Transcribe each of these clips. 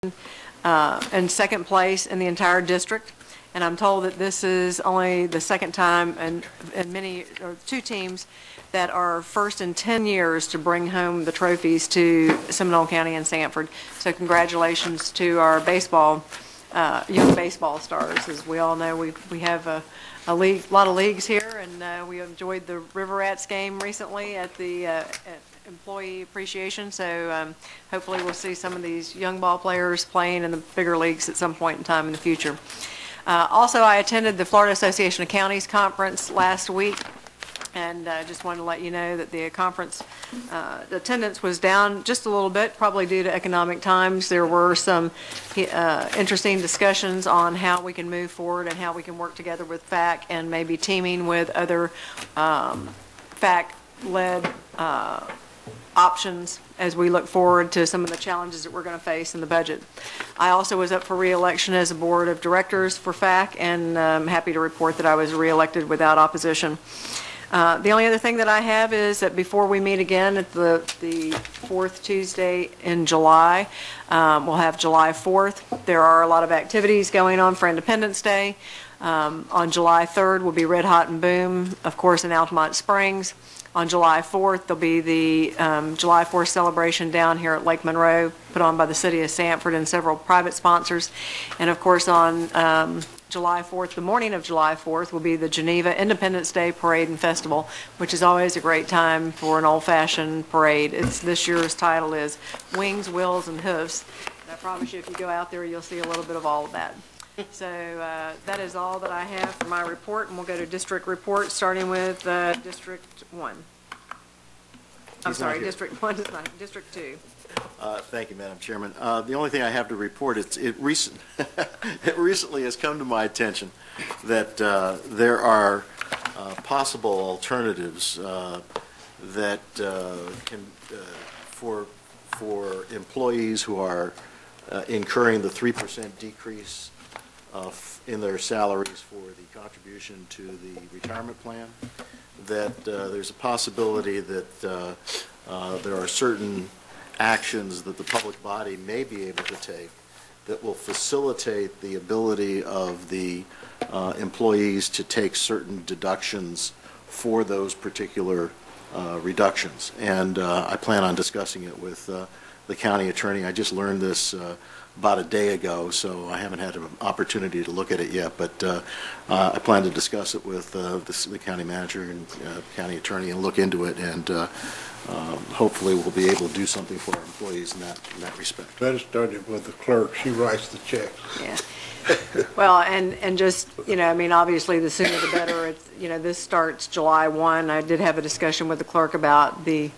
in second place in the entire district. And I'm told that this is only the second time and many, or two teams that are first in 10 years to bring home the trophies to Seminole County and Sanford. So congratulations to our baseball, young baseball stars. As we all know, we have a lot of leagues here, and we enjoyed the River Rats game recently at the at Employee Appreciation. So hopefully we'll see some of these young ball players playing in the bigger leagues at some point in time in the future. Also, I attended the Florida Association of Counties conference last week, and just wanted to let you know that the conference attendance was down just a little bit, probably due to economic times. There were some interesting discussions on how we can move forward and how we can work together with FAC and maybe teaming with other FAC-led options as we look forward to some of the challenges that we're going to face in the budget. I also was up for re-election as a board of directors for FAC, and I'm happy to report that I was re-elected without opposition. The only other thing that I have is that before we meet again at the fourth Tuesday in July, we'll have July 4th. There are a lot of activities going on for Independence Day. On July 3rd will be Red Hot and Boom, of course, in Altamont Springs. On July 4th, there'll be the July 4th celebration down here at Lake Monroe, put on by the city of Sanford and several private sponsors. And of course, on July 4th, the morning of July 4th, will be the Geneva Independence Day Parade and Festival, which is always a great time for an old-fashioned parade. This year's title is Wings, Wheels, and Hoofs. And I promise you, if you go out there, you'll see a little bit of all of that. So that is all that I have for my report, and we'll go to district reports, starting with District 1. I'm sorry, District 1 is not, District 2. Thank you, Madam Chairman. The only thing I have to report, it recently has come to my attention that there are possible alternatives that can for employees who are incurring the 3% decrease in their salaries for the contribution to the retirement plan, that there's a possibility that there are certain actions that the public body may be able to take that will facilitate the ability of the employees to take certain deductions for those particular reductions. And I plan on discussing it with the county attorney. I just learned this about a day ago, so I haven't had an opportunity to look at it yet, but I plan to discuss it with the county manager and county attorney and look into it, and hopefully we'll be able to do something for our employees in that respect. Better start it with the clerk. She writes the checks. Yeah. Well, and just, I mean, obviously the sooner the better. It's, this starts July 1. I did have a discussion with the clerk about the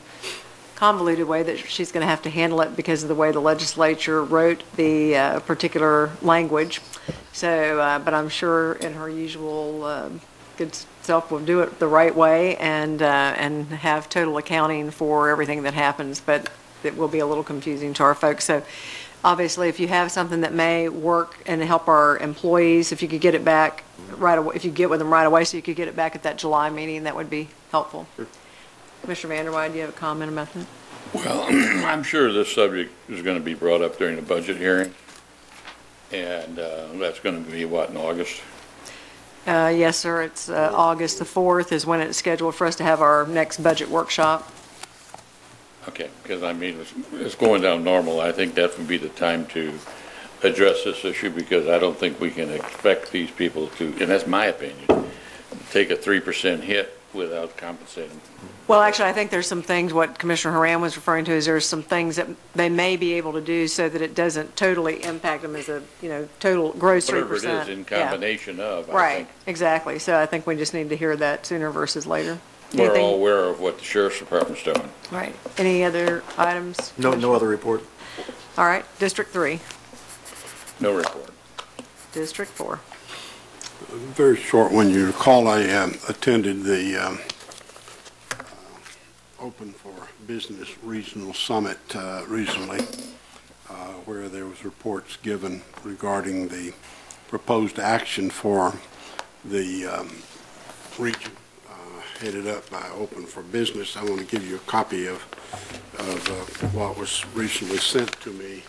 convoluted way that she's going to have to handle it because of the way the legislature wrote the particular language. So, but I'm sure in her usual good self will do it the right way and have total accounting for everything that happens. But it will be a little confusing to our folks. So, obviously, if you have something that may work and help our employees, if you could get it back right away, if you get with them right away, so you could get it back at that July meeting, that would be helpful. Sure. Commissioner Vanderwide, do you have a comment about that? Well, I'm sure this subject is going to be brought up during the budget hearing, and that's going to be, what, in August? Yes, sir. It's August the 4th is when it's scheduled for us to have our next budget workshop. Okay, because I mean, it's going down normal. I think that would be the time to address this issue, because I don't think we can expect these people to, and that's my opinion, take a 3% hit without compensating. Well, actually, I think there's some things, what Commissioner Haran was referring to is there's some things that they may be able to do so that it doesn't totally impact them as a, total gross 3%. Whatever it is in combination of. Right, exactly. So I think we just need to hear that sooner versus later. We're all aware of what the Sheriff's Department's doing. Right. Any other items? No other report. All right. District 3. No report. District 4. A very short one. You recall I attended the Open for Business Regional Summit recently, where there was reports given regarding the proposed action for the region headed up by Open for Business. I want to give you a copy of what was recently sent to me